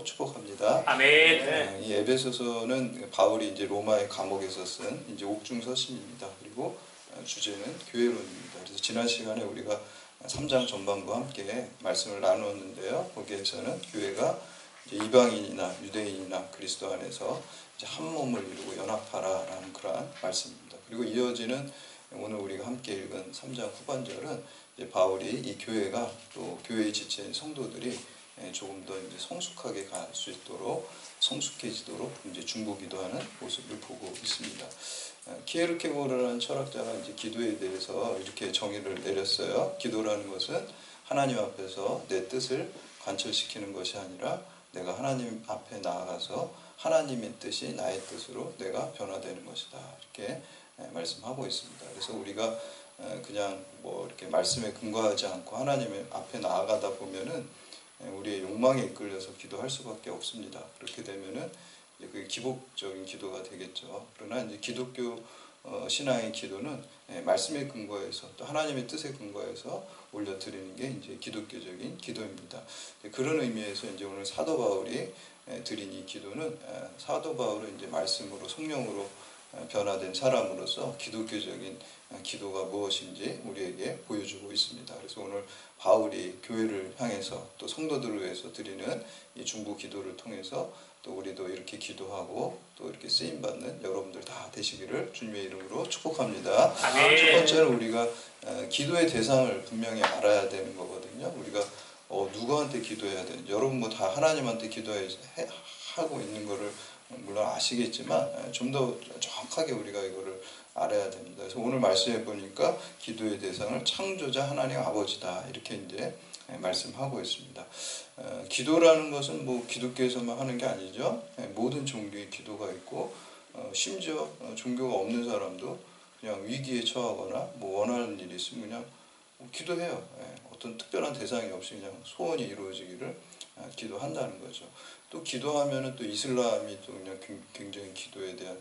축복합니다. 아멘. 이 에베소서는 바울이 이제 로마의 감옥에서 쓴 이제 옥중 서신입니다. 그리고 주제는 교회론입니다. 그래서 지난 시간에 우리가 3장 전반부와 함께 말씀을 나누었는데요. 거기에서는 교회가 이제 이방인이나 유대인이나 그리스도 안에서 이제 한 몸을 이루고 연합하라라는 그러한 말씀입니다. 그리고 이어지는 오늘 우리가 함께 읽은 3장 후반절은 이제 바울이 이 교회가 또 교회의 지체인 성도들이 조금 더 이제 성숙하게 갈 수 있도록 성숙해지도록 이제 중보기도하는 모습을 보고 있습니다. 키에르케고르라는 철학자가 이제 기도에 대해서 이렇게 정의를 내렸어요. 기도라는 것은 하나님 앞에서 내 뜻을 관철시키는 것이 아니라 내가 하나님 앞에 나아가서 하나님의 뜻이 나의 뜻으로 내가 변화되는 것이다. 이렇게 말씀하고 있습니다. 그래서 우리가 그냥 뭐 이렇게 말씀에 근거하지 않고 하나님 앞에 나아가다 보면은 우리의 욕망에 이끌려서 기도할 수밖에 없습니다. 그렇게 되면은 그게 기복적인 기도가 되겠죠. 그러나 이제 기독교 신앙의 기도는 말씀에 근거해서 또 하나님의 뜻에 근거해서 올려드리는 게 이제 기독교적인 기도입니다. 그런 의미에서 이제 오늘 사도 바울이 드린 이 기도는 사도 바울은 이제 말씀으로 성령으로 변화된 사람으로서 기독교적인 기도가 무엇인지 우리에게 보여주고 있습니다. 그래서 오늘 바울이 교회를 향해서 또 성도들을 위해서 드리는 이 중보 기도를 통해서 또 우리도 이렇게 기도하고 또 이렇게 쓰임받는 여러분들 다 되시기를 주님의 이름으로 축복합니다. 아멘. 첫 번째는 우리가 기도의 대상을 분명히 알아야 되는 거거든요. 우리가 누구한테 기도해야 되는지, 여러분 뭐 다 하나님한테 기도하고 있는 거를 물론 아시겠지만 좀 더 정확하게 우리가 이거를 알아야 됩니다. 그래서 오늘 말씀해 보니까 기도의 대상을 창조자 하나님 아버지다 이렇게 이제 말씀하고 있습니다. 기도라는 것은 뭐 기독교에서만 하는 게 아니죠. 모든 종교의 기도가 있고 심지어 종교가 없는 사람도 그냥 위기에 처하거나 뭐 원하는 일이 있으면 그냥 기도해요. 어떤 특별한 대상이 없이 그냥 소원이 이루어지기를 기도한다는 거죠. 또 기도하면은 또 이슬람이 또 그냥 굉장히 기도에 대한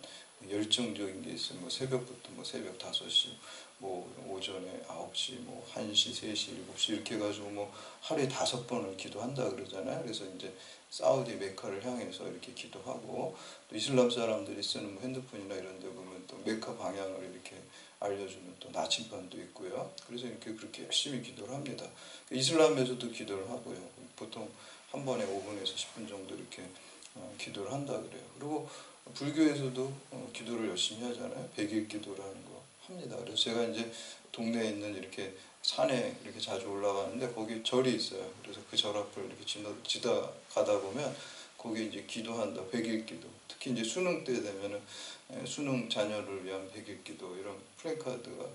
열정적인 게 있어요. 뭐 새벽부터 뭐 새벽 5시, 뭐 오전에 9시, 뭐 1시, 3시, 7시 이렇게 해가지고 뭐 하루에 5번을 기도한다 그러잖아요. 그래서 이제 사우디 메카를 향해서 이렇게 기도하고 또 이슬람 사람들이 쓰는 뭐 핸드폰이나 이런 데 보면 또 메카 방향을 이렇게 알려주는 또 나침반도 있고요. 그래서 이렇게 그렇게 열심히 기도를 합니다. 이슬람에서도 기도를 하고요. 보통 한 번에 5분에서 10분 정도 이렇게 기도를 한다 그래요. 그리고 불교에서도 기도를 열심히 하잖아요. 100일 기도라는 거 합니다. 그래서 제가 이제 동네에 있는 이렇게 산에 이렇게 자주 올라가는데 거기 절이 있어요. 그래서 그 절 앞을 이렇게 지다 가다 보면 거기 이제 기도한다. 100일 기도. 특히 이제 수능 때 되면은 수능 자녀를 위한 100일 기도 이런 플래카드가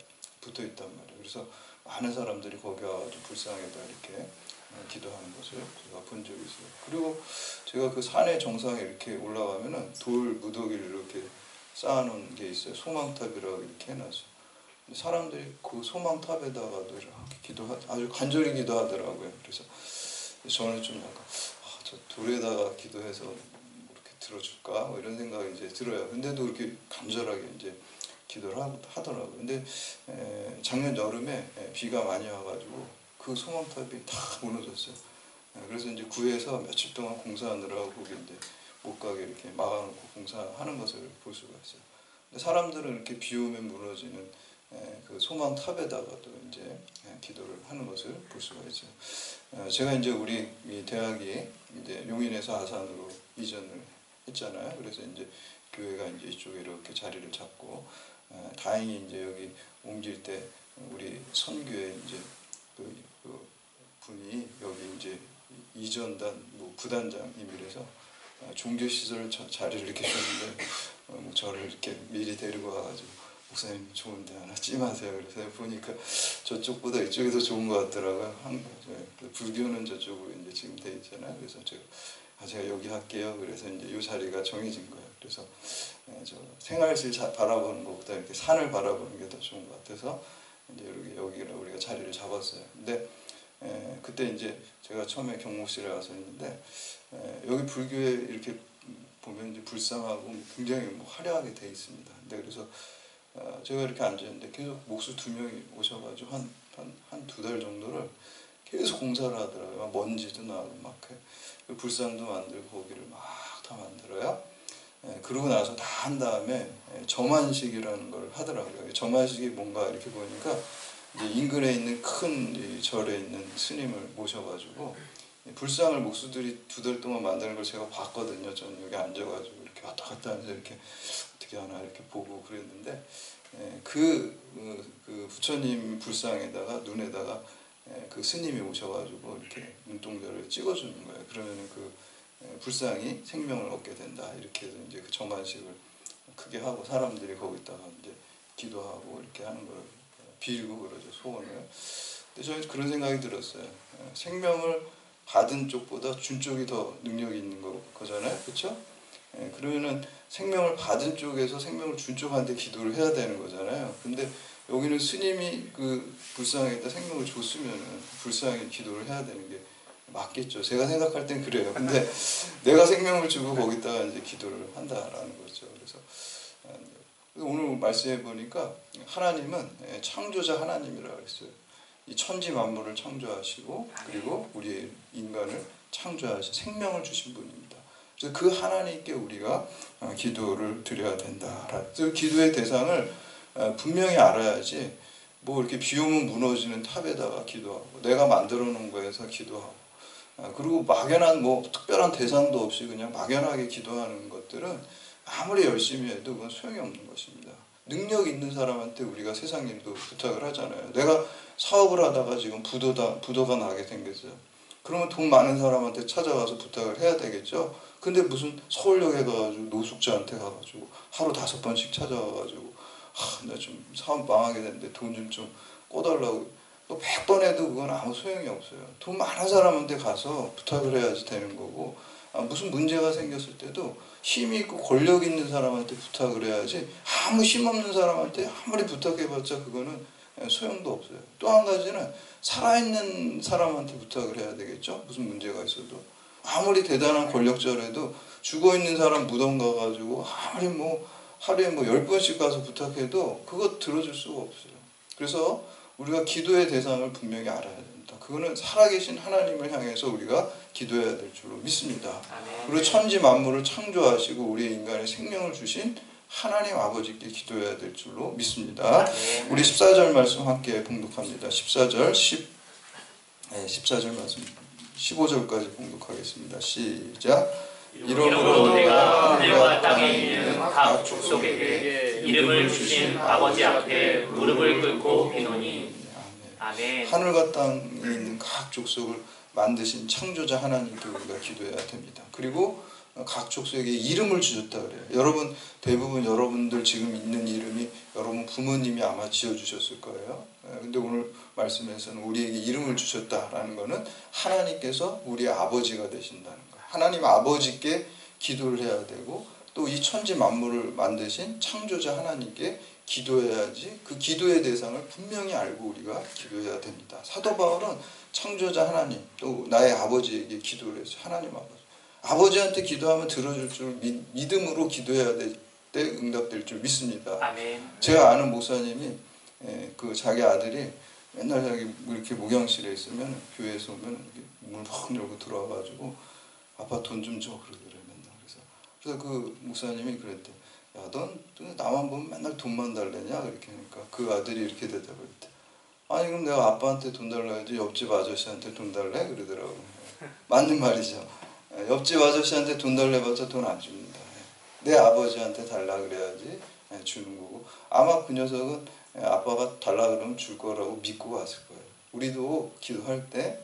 붙어 있단 말이에요. 그래서 많은 사람들이 거기 와가지고 불상에다 이렇게 기도하는 것을 제가 본 적이 있어요. 그리고 제가 그 산의 정상에 이렇게 올라가면은 돌 무더기를 이렇게 쌓아놓은 게 있어요. 소망탑이라고 이렇게 해놨어요. 사람들이 그 소망탑에다가도 이렇게 아주 간절히 기도하더라고요. 그래서 저는 좀 약간 저 돌에다가 기도해서 이렇게 들어줄까 뭐 이런 생각이 이제 들어요. 근데도 이렇게 간절하게 이제 기도를 하더라고요. 근데 작년 여름에 비가 많이 와가지고 그 소망탑이 다 무너졌어요. 그래서 이제 구에서 며칠 동안 공사하느라고 거기 이제 못 가게 이렇게 막아놓고 공사하는 것을 볼 수가 있어요. 근데 사람들은 이렇게 비 오면 무너지는 그 소망탑에다가도 이제 기도를 하는 것을 볼 수가 있어요. 제가 이제 우리 이 대학이 이제 용인에서 아산으로 이전을 했잖아요. 그래서 이제 교회가 이제 이쪽에 이렇게 자리를 잡고 다행히 이제 여기 옮길 때 우리 선교회 이제 그 분이 여기 이제 이전단 뭐 부단장님이라서 종교시설 자리를 이렇게 줬는데 저를 이렇게 미리 데리고 와가지고 목사님 좋은데 하나 찜하세요. 그래서 보니까 저쪽보다 이쪽이 더 좋은 것 같더라고요. 불교는 저쪽으로 이제 지금 돼 있잖아요. 그래서 제가 여기 할게요. 그래서 이제 이 자리가 정해진 거예요. 그래서 저 생활실 바라보는 것보다 이렇게 산을 바라보는 게 더 좋은 것 같아서 이제 여기를 우리가 자리를 잡았어요. 근데 그때 이제 제가 처음에 경목실에 와서 했는데 여기 불교에 이렇게 보면 이제 불상하고 굉장히 뭐 화려하게 돼 있습니다. 근데 그래서 제가 이렇게 앉았는데 계속 목수 2명이 오셔가지고 한 2달 정도를 계속 공사를 하더라고요. 먼지도 나고 막 불상도 만들고 거기를 막 다 만들어요. 그러고 나서 다 한 다음에 점안식이라는 걸 하더라고요. 점안식이 뭔가 이렇게 보니까 이제 인근에 있는 큰 절에 있는 스님을 모셔가지고 불상을 목수들이 2달 동안 만드는 걸 제가 봤거든요. 저는 여기 앉아가지고 이렇게 왔다 갔다 하면서 이렇게 어떻게 하나 이렇게 보고 그랬는데 그 부처님 불상에다가 눈에다가 그 스님이 오셔가지고 이렇게 눈동자를 찍어주는 거예요. 그러면 그 불상이 생명을 얻게 된다. 이렇게 해서 이제 그 정관식을 크게 하고 사람들이 거기다가 이제 기도하고 이렇게 하는 걸 빌고 그러죠. 소원을. 근데 저는 그런 생각이 들었어요. 생명을 받은 쪽보다 준 쪽이 더 능력이 있는 거잖아요. 그렇죠? 그러면은 생명을 받은 쪽에서 생명을 준 쪽한테 기도를 해야 되는 거잖아요. 근데 여기는 스님이 그 불상에다 생명을 줬으면은 불상에 기도를 해야 되는 게 맞겠죠. 제가 생각할 땐 그래요. 근데 내가 생명을 주고 거기다가 이제 기도를 한다라는 거죠. 그래서 오늘 말씀해 보니까 하나님은 창조자 하나님이라고 했어요. 이 천지 만물을 창조하시고 그리고 우리 인간을 창조하시 생명을 주신 분입니다. 그래서 그 하나님께 우리가 기도를 드려야 된다. 그래서 기도의 대상을 분명히 알아야지 뭐 이렇게 비 오면 무너지는 탑에다가 기도하고 내가 만들어 놓은 거에서 기도하고 그리고 막연한 뭐 특별한 대상도 없이 그냥 막연하게 기도하는 것들은 아무리 열심히 해도 그건 소용이 없는 것입니다. 능력 있는 사람한테 우리가 세상 일도 부탁을 하잖아요. 내가 사업을 하다가 지금 부도가 나게 생겼어요. 그러면 돈 많은 사람한테 찾아가서 부탁을 해야 되겠죠. 근데 무슨 서울역에 가가지고 노숙자한테 가가지고 하루 5번씩 찾아가가지고 나 좀 사업 망하게 됐는데 돈 좀 꿔달라고 100번 해도 그건 아무 소용이 없어요. 돈 많은 사람한테 가서 부탁을 해야지 되는 거고 무슨 문제가 생겼을 때도 힘이 있고 권력 있는 사람한테 부탁을 해야지 아무 힘 없는 사람한테 아무리 부탁해봤자 그거는 소용도 없어요. 또 한 가지는 살아있는 사람한테 부탁을 해야 되겠죠. 무슨 문제가 있어도 아무리 대단한 권력자라도 죽어있는 사람 무덤 가가지고 아무리 뭐 하루에 뭐 10번씩 가서 부탁해도 그거 들어줄 수가 없어요. 그래서 우리가 기도의 대상을 분명히 알아야 됩니다. 그거는 살아계신 하나님을 향해서 우리가 기도해야 될 줄로 믿습니다. 그리고 천지 만물을 창조하시고 우리 인간의 생명을 주신 하나님 아버지께 기도해야 될 줄로 믿습니다. 우리 14절 말씀 함께 봉독합니다. 14절 14절 말씀 15절까지 봉독하겠습니다. 시작. 이러므로 내가 하늘과 땅에 있는 각 족속에게 이름을 주신 아버지 앞에 무릎을 꿇고 비노니. 아멘. 하늘과 땅에 있는 각 족속을 만드신 창조자 하나님께 우리가 기도해야 됩니다. 그리고 각 족속에게 이름을 주셨다 그래요. 여러분 대부분 여러분들 지금 있는 이름이 여러분 부모님이 아마 지어주셨을 거예요. 근데 오늘 말씀에서는 우리에게 이름을 주셨다라는 것은 하나님께서 우리의 아버지가 되신다는 거예요. 하나님 아버지께 기도를 해야 되고 또 이 천지 만물을 만드신 창조자 하나님께 기도해야지 그 기도의 대상을 분명히 알고 우리가 기도해야 됩니다. 사도 바울은 창조자 하나님 또 나의 아버지에게 기도를 했어요. 하나님 아버지한테 기도하면 들어줄 줄 믿음으로 기도해야 될 때 응답될 줄 믿습니다. 아멘. 제가 아는 목사님이 그 자기 아들이 맨날 자기 이렇게 목양실에 있으면 교회에서 오면 문을 확 열고 들어와가지고 아빠 돈 좀 줘 그러더래 맨날. 그래서 그 목사님이 그랬대. 야, 넌 나만 보면 맨날 돈만 달래냐 이렇게 하니까 그 아들이 이렇게 대답했대. 아니 그럼 내가 아빠한테 돈 달라야지 옆집 아저씨한테 돈 달래 그러더라고. 맞는 말이죠. 옆집 아저씨한테 돈 달래봤자 돈 안 줍니다. 내 아버지한테 달라 그래야지 주는 거고 아마 그 녀석은 아빠가 달라 그러면 줄 거라고 믿고 왔을 거예요. 우리도 기도할 때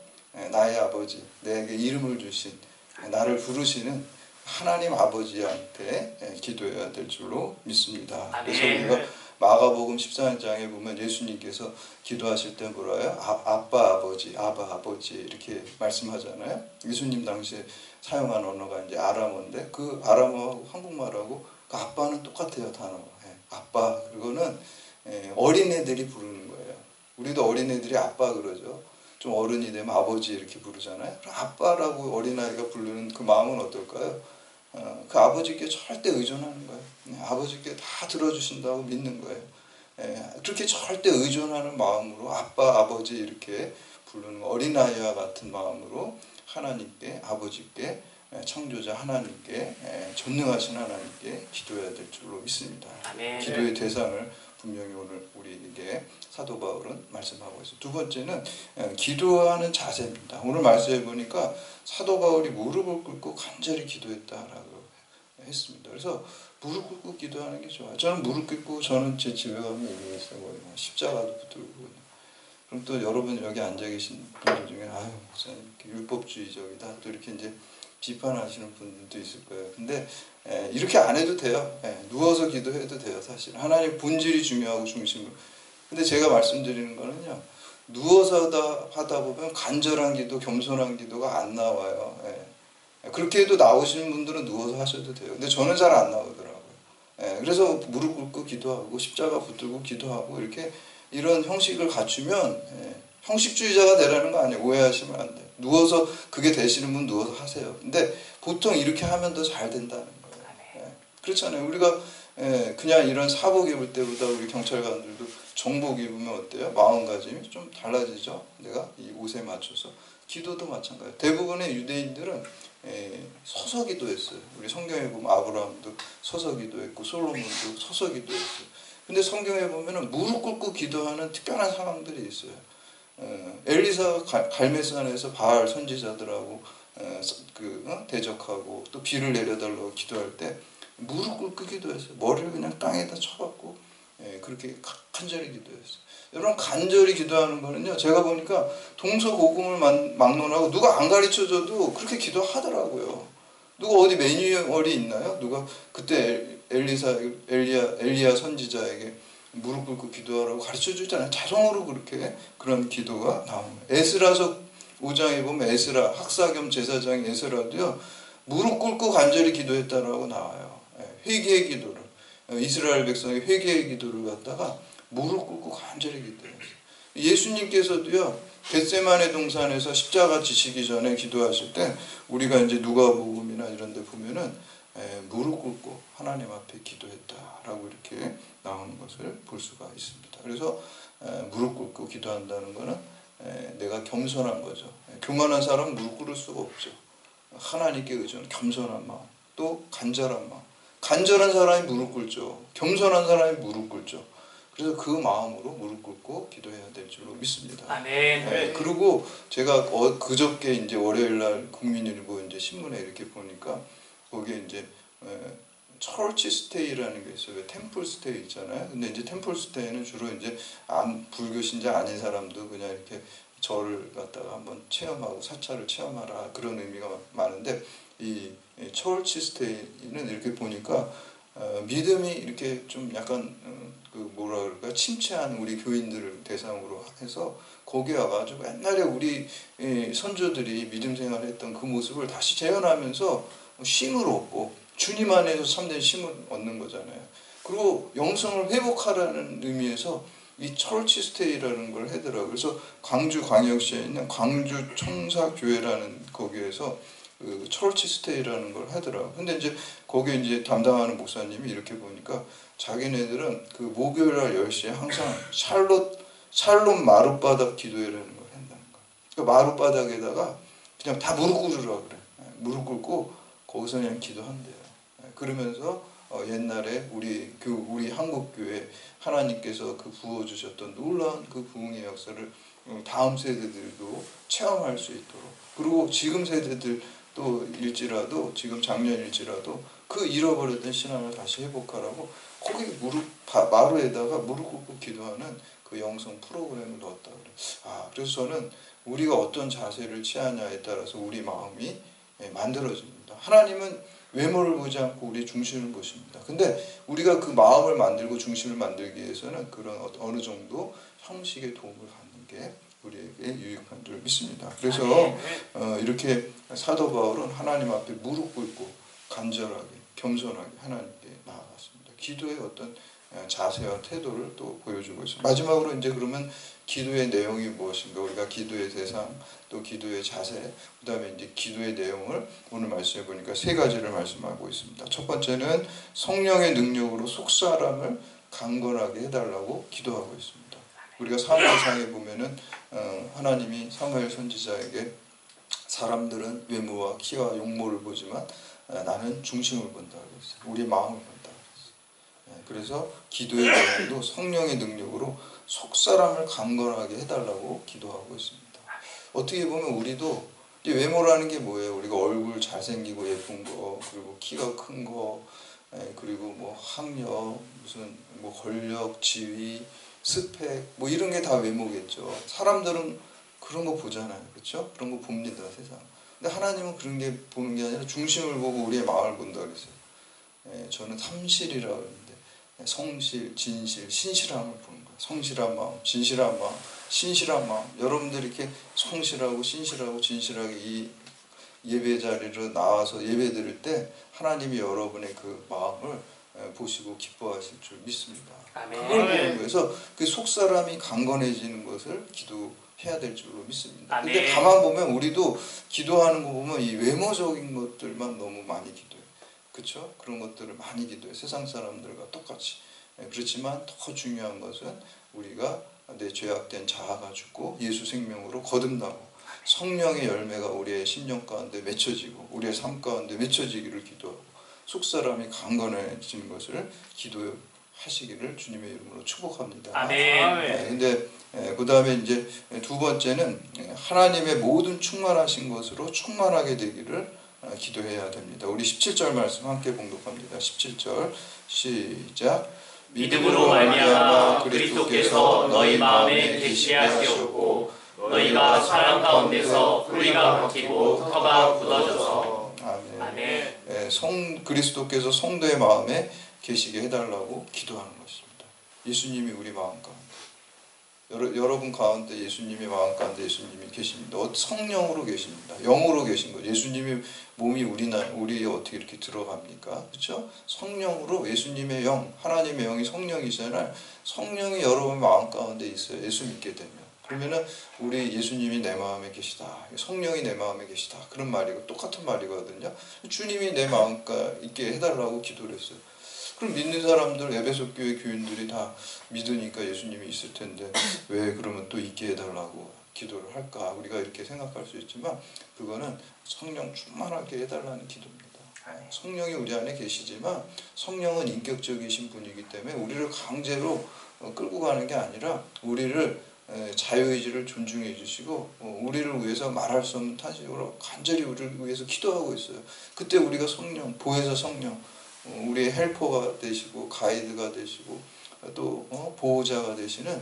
나의 아버지 내게 이름을 주신 나를 부르시는 하나님 아버지한테 기도해야 될 줄로 믿습니다. 그래서 우리가 마가복음 14장에 보면 예수님께서 기도하실 때 뭐라요? 아빠 아버지 이렇게 말씀하잖아요. 예수님 당시에 사용한 언어가 이제 아람어인데 그 아람어하고 한국말하고 그 아빠는 똑같아요. 단어. 아빠 그거는 어린애들이 부르는 거예요. 우리도 어린애들이 아빠 그러죠. 좀 어른이 되면 아버지 이렇게 부르잖아요. 아빠라고 어린아이가 부르는 그 마음은 어떨까요? 그 아버지께 절대 의존하는 거예요. 아버지께 다 들어주신다고 믿는 거예요. 그렇게 절대 의존하는 마음으로 아빠, 아버지 이렇게 부르는 어린아이와 같은 마음으로 하나님께, 아버지께, 창조자 하나님께, 전능하신 하나님께 기도해야 될 줄로 믿습니다. 아멘. 기도의 대상을 분명히 오늘 우리에게 사도 바울은 말씀하고 있어요. 두 번째는 기도하는 자세입니다. 오늘 말씀해 보니까 사도 바울이 무릎을 꿇고 간절히 기도했다라고 했습니다. 그래서 무릎 꿇고 기도하는 게 좋아요. 저는 무릎 꿇고 저는 제 집에 가면 얘기했어요. 십자가도 붙들고. 그럼 또 여러분 여기 앉아 계신 분들 중에 아유 목사님 율법주의적이다 또 이렇게 이제 비판하시는 분들도 있을 거예요. 근데 이렇게 안 해도 돼요. 누워서 기도해도 돼요. 사실 하나님 본질이 중요하고 중심으로. 근데 제가 말씀드리는 거는요. 누워서 하다 보면 간절한 기도, 겸손한 기도가 안 나와요. 그렇게 해도 나오시는 분들은 누워서 하셔도 돼요. 근데 저는 잘 안 나오더라고요. 그래서 무릎 꿇고 기도하고 십자가 붙들고 기도하고 이렇게 이런 형식을 갖추면 형식주의자가 되라는 거 아니에요. 오해하시면 안 돼요. 누워서 그게 되시는 분 누워서 하세요. 근데 보통 이렇게 하면 더 잘 된다는 거예요. 그렇잖아요. 우리가 그냥 이런 사복 입을 때보다 우리 경찰관들도 정복 입으면 어때요? 마음가짐이 좀 달라지죠. 내가 이 옷에 맞춰서. 기도도 마찬가지예요. 대부분의 유대인들은 서서 기도했어요. 우리 성경에 보면 아브라함도 서서 기도했고 솔로몬도 서서 기도했어요. 근데 성경에 보면은 무릎 꿇고 기도하는 특별한 상황들이 있어요. 엘리사가 갈멜산에서 바알 선지자들하고 대적하고 또 비를 내려달라고 기도할 때 무릎 꿇고 기도했어요. 머리를 그냥 땅에다 쳐박고 그렇게 간절히 기도했어요. 여러분 간절히 기도하는 거는요. 제가 보니까 동서고금을 막론하고 누가 안 가르쳐줘도 그렇게 기도하더라고요. 누가 어디 매뉴얼이 있나요? 누가 그때 엘리야 선지자에게 무릎 꿇고 기도하라고 가르쳐주잖아요. 자동으로 그렇게 그런 기도가 나옵니다. 에스라서 5장에 보면 에스라 학사 겸 제사장인 에스라도요. 무릎 꿇고 간절히 기도했다라고 나와요. 회개의 기도를 이스라엘 백성의 회개의 기도를 갖다가 무릎 꿇고 간절히 기도했어요. 예수님께서도요. 겟세마네 동산에서 십자가 지시기 전에 기도하실 때 우리가 이제 누가복음이나 이런 데 보면은 무릎 꿇고 하나님 앞에 기도했다라고 이렇게 나오는 것을 볼 수가 있습니다. 그래서 무릎 꿇고 기도한다는 것은 내가 겸손한 거죠. 교만한 사람은 무릎 꿇을 수가 없죠. 하나님께 의존한 겸손한 마음, 또 간절한 마음. 간절한 사람이 무릎 꿇죠. 겸손한 사람이 무릎 꿇죠. 그래서 그 마음으로 무릎 꿇고 기도해야 될 줄로 믿습니다. 아멘. 그리고 제가 그저께 이제 월요일 날 국민일보 이제 신문에 이렇게 보니까 거기에 이제 처치 스테이라는 게 있어요. 템플 스테이 있잖아요. 근데 이제 템플 스테이는 주로 이제 불교 신자 아닌 사람도 그냥 이렇게 절을 갖다가 한번 체험하고 사찰을 체험하라 그런 의미가 많은데 이 처치 스테이는 이렇게 보니까 믿음이 이렇게 좀 약간 뭐라 그럴까 침체한 우리 교인들을 대상으로 해서 거기에 와가지고 옛날에 우리 선조들이 믿음 생활했던 그 모습을 다시 재현하면서 쉼을 얻고 주님 안에서 참된 쉼을 얻는 거잖아요. 그리고 영성을 회복하라는 의미에서 이 철치 스테이라는 걸 하더라고요. 그래서 광주 광역시에 있는 광주 청사교회라는 거기에서 그 철치 스테이라는 걸 하더라고요. 근데 이제 거기에 이제 담당하는 목사님이 이렇게 보니까 자기네들은 그 목요일 날 10시에 항상 샬롯 마룻바닥 기도회라는 걸 한다는 거예요. 그 마룻바닥에다가 그냥 다 무릎 꿇으라 그래. 무릎 꿇고 거기서 그냥 기도한대요. 그러면서 옛날에 우리 한국교회 하나님께서 그 부어주셨던 놀라운 그 부흥의 역사를 다음 세대들도 체험할 수 있도록 그리고 지금 세대들 또 일지라도 지금 작년일지라도 그 잃어버렸던 신앙을 다시 회복하라고 거기 마루에다가 무릎 꿇고 기도하는 그 영성 프로그램을 넣었다 그래요. 그래서 저는 우리가 어떤 자세를 취하냐에 따라서 우리 마음이 만들어집니다. 하나님은 외모를 보지 않고 우리의 중심을 보십니다. 근데 우리가 그 마음을 만들고 중심을 만들기 위해서는 그런 어느 정도 형식의 도움을 받는 게 우리에게 유익한 줄 믿습니다. 그래서 이렇게 사도 바울은 하나님 앞에 무릎 꿇고 간절하게 겸손하게 하나님께 나아갔습니다. 기도의 어떤 자세와 태도를 또 보여주고 있습니다. 마지막으로 이제 그러면 기도의 내용이 무엇인가? 우리가 기도의 대상, 또 기도의 자세, 그 다음에 이제 기도의 내용을 오늘 말씀해 보니까 세 가지를 말씀하고 있습니다. 첫 번째는 성령의 능력으로 속사람을 강건하게 해달라고 기도하고 있습니다. 우리가 사무엘상에 보면은 하나님이 사무엘 선지자에게 사람들은 외모와 키와 용모를 보지만 나는 중심을 본다 그랬어요. 우리의 마음을 본다 그랬어요. 그래서 기도의 내용도 성령의 능력으로 속사람을 강건하게 해달라고 기도하고 있습니다. 어떻게 보면 우리도 이 외모라는 게 뭐예요? 우리가 얼굴 잘생기고 예쁜 거, 그리고 키가 큰 거, 그리고 뭐 학력, 무슨 뭐 권력, 지위, 스펙, 뭐 이런 게 다 외모겠죠. 사람들은 그런 거 보잖아요, 그렇죠? 그런 거 봅니다, 세상. 근데 하나님은 그런 게 보는 게 아니라 중심을 보고 우리의 마음을 본다 그랬어요. 저는 삼실이라고 하는데 성실, 진실, 신실함을 보는 거예요. 성실한 마음, 진실한 마음, 신실한 마음. 여러분들이 이렇게 성실하고 신실하고 진실하게 이 예배 자리로 나와서 예배 드릴 때 하나님이 여러분의 그 마음을 보시고 기뻐하실 줄 믿습니다. 아멘. 그걸 보는 거에서 그 속사람이 강건해지는 것을 기도해야 될 줄로 믿습니다. 아멘. 근데 가만 보면 우리도 기도하는 거 보면 이 외모적인 것들만 너무 많이 기도해요. 그렇죠? 그런 것들을 많이 기도해요. 세상 사람들과 똑같이. 그렇지만 더 중요한 것은 우리가 내 죄악된 자아가 죽고 예수 생명으로 거듭나고 성령의 열매가 우리의 심령 가운데 맺혀지고 우리의 삶 가운데 맺혀지기를 기도하고 속사람이 강건해지는 것을 기도하시기를 주님의 이름으로 축복합니다. 아멘. 근데 그 다음에 이제 두 번째는 하나님의 모든 충만하신 것으로 충만하게 되기를 기도해야 됩니다. 우리 17절 말씀 함께 봉독합니다. 17절 시작. 믿음으로 말미암아 그리스도께서 너희 마음에 계시하시옵고 너희가 사랑 가운데서 뿌리가 박히고 터가 굳어져서. 아멘. 아멘. 그리스도께서 성도의 마음에 계시게 해달라고 기도하는 것입니다. 예수님이 우리 마음 가운데, 여러분 가운데 예수님의 마음 가운데 예수님이 계십니다. 성령으로 계십니다. 영으로 계신 거예요. 예수님의 몸이 우리에 어떻게 이렇게 들어갑니까? 그렇죠? 성령으로 예수님의 영, 하나님의 영이 성령이잖아요. 성령이 여러분 마음 가운데 있어요. 예수 믿게 되면. 그러면은 우리 예수님이 내 마음에 계시다. 성령이 내 마음에 계시다. 그런 말이고 똑같은 말이거든요. 주님이 내 마음가 있게 해달라고 기도를 했어요. 그럼 믿는 사람들, 에베소 교회 교인들이 다 믿으니까 예수님이 있을 텐데 왜 그러면 또 있게 해달라고 기도를 할까? 우리가 이렇게 생각할 수 있지만 그거는 성령 충만하게 해달라는 기도입니다. 성령이 우리 안에 계시지만 성령은 인격적이신 분이기 때문에 우리를 강제로 끌고 가는 게 아니라 우리를 자유의지를 존중해 주시고 우리를 위해서 말할 수 없는 탄식으로 간절히 우리를 위해서 기도하고 있어요. 그때 우리가 성령, 보혜사 성령, 우리의 헬퍼가 되시고 가이드가 되시고 또 보호자가 되시는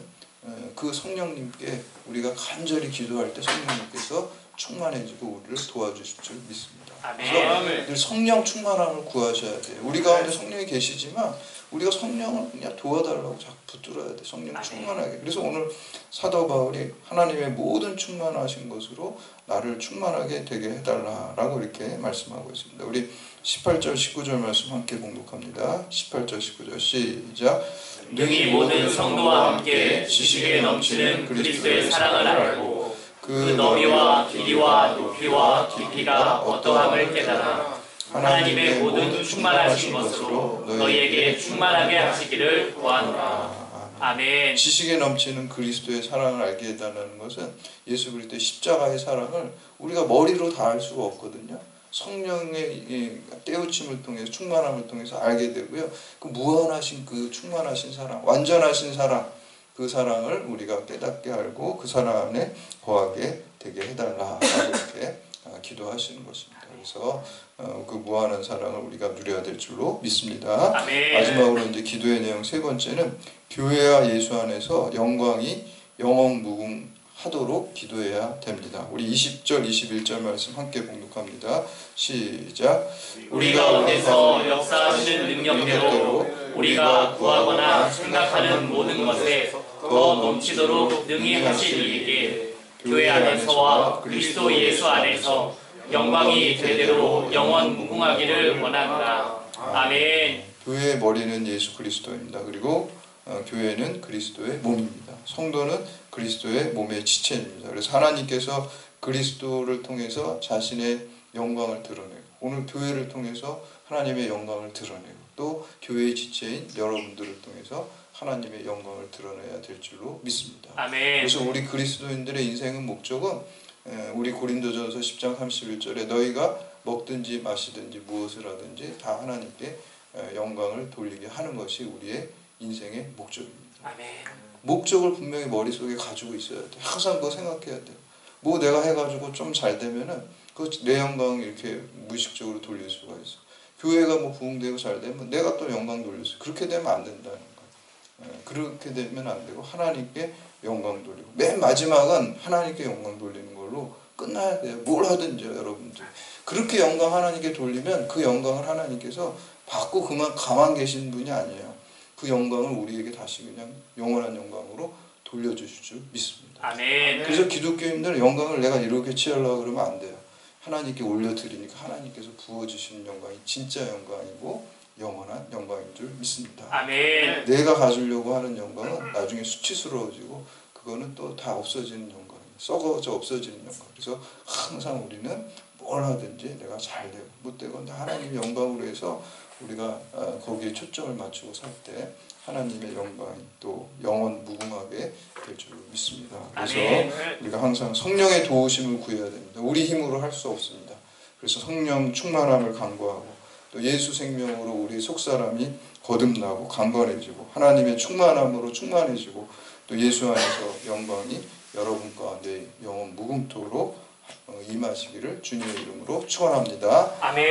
그 성령님께 우리가 간절히 기도할 때 성령님께서 충만해지고 우리를 도와주실 줄 믿습니다. 그래서 늘 성령 충만함을 구하셔야 돼요. 우리 가운데 성령이 계시지만 우리가 성령을 그냥 도와달라고 자꾸 붙들어야 돼. 성령 충만하게. 그래서 오늘 사도 바울이 하나님의 모든 충만하신 것으로 나를 충만하게 되게 해달라라고 이렇게 말씀하고 있습니다. 우리 18절 19절 말씀 함께 봉독합니다. 18절 19절 시작. 능히 모든 성도와 함께 지식에 넘치는 그리스도의 사랑을 알고 그 너비와 길이와 높이와 깊이가 어떠함을 깨달아 하나님의 모든 충만하신 것으로 너희에게 충만하게 하시기를 구하노라. 아멘. 지식에 넘치는 그리스도의 사랑을 알게 해달라는 것은 예수 그리스도의 십자가의 사랑을 우리가 머리로 다 알 수가 없거든요. 성령의 깨우침을 통해서 충만함을 통해서 알게 되고요. 그 무한하신 그 충만하신 사랑, 완전하신 사랑, 그 사랑을 우리가 깨닫게 알고 그 사랑 안에 거하게 되게 해달라고 이렇게 기도하시는 것입니다. 그래서 그 무한한 사랑을 우리가 누려야 될 줄로 믿습니다. 아멘. 마지막으로 이제 기도의 내용 세 번째는 교회와 예수 안에서 영광이 영원 무궁하도록 기도해야 됩니다. 우리 20절, 21절 말씀 함께 봉독합니다. 시작. 우리 가운데서 역사하시는 능력대로 우리가 구하거나 생각하는 모든 것에 더 넘치도록 능히 하실 이에게 교회 안에서와 그리스도 예수 안에서 영광이 대대로 영원 무궁하기를 원합니다. 아멘. 교회의 머리는 예수 그리스도입니다. 그리고 교회는 그리스도의 몸입니다. 성도는 그리스도의 몸의 지체입니다. 그래서 하나님께서 그리스도를 통해서 자신의 영광을 드러내고 오늘 교회를 통해서 하나님의 영광을 드러내고 또 교회의 지체인 여러분들을 통해서 하나님의 영광을 드러내야 될 줄로 믿습니다. 아멘. 그래서 우리 그리스도인들의 인생은 목적은 우리 고린도전서 10장 31절에 너희가 먹든지 마시든지 무엇을 하든지 다 하나님께 영광을 돌리게 하는 것이 우리의 인생의 목적입니다. 아멘. 목적을 분명히 머릿속에 가지고 있어야 돼. 항상 그거 생각해야 돼요. 뭐 내가 해가지고 좀 잘 되면은 그 내 영광을 이렇게 무의식적으로 돌릴 수가 있어. 교회가 뭐 부흥되고 잘 되면 내가 또 영광 돌릴 수. 그렇게 되면 안 된다는 거예요. 그렇게 되면 안 되고 하나님께 영광 돌리고 맨 마지막은 하나님께 영광 돌리는 걸로 끝나야 돼요. 뭘 하든지요, 여러분들. 그렇게 영광 하나님께 돌리면 그 영광을 하나님께서 받고 그만 가만 계신 분이 아니에요. 그 영광을 우리에게 다시 그냥 영원한 영광으로 돌려주실 줄 믿습니다. 아멘. 그래서 기독교인들은 영광을 내가 이렇게 취하려고 그러면 안 돼요. 하나님께 올려드리니까 하나님께서 부어주시는 영광이 진짜 영광이고 영원한 영광인 줄 믿습니다. 아멘. 내가 가지려고 하는 영광은 나중에 수치스러워지고 그거는 또 다 없어지는 영광이에요. 썩어져 없어지는 영광. 그래서 항상 우리는 뭘 하든지 내가 잘 되고 못 되고 하나님의 영광으로 해서 우리가 거기에 초점을 맞추고 살 때 하나님의 영광이 또 영원 무궁하게 될 줄 믿습니다. 그래서 아멘. 우리가 항상 성령의 도우심을 구해야 됩니다. 우리 힘으로 할 수 없습니다. 그래서 성령 충만함을 간구하고 또 예수 생명으로 우리 속사람이 거듭나고 강건해지고 하나님의 충만함으로 충만해지고 또 예수 안에서 영광이 여러분 가운데 영원 무궁토록 임하시기를 주님의 이름으로 축원합니다. 아멘.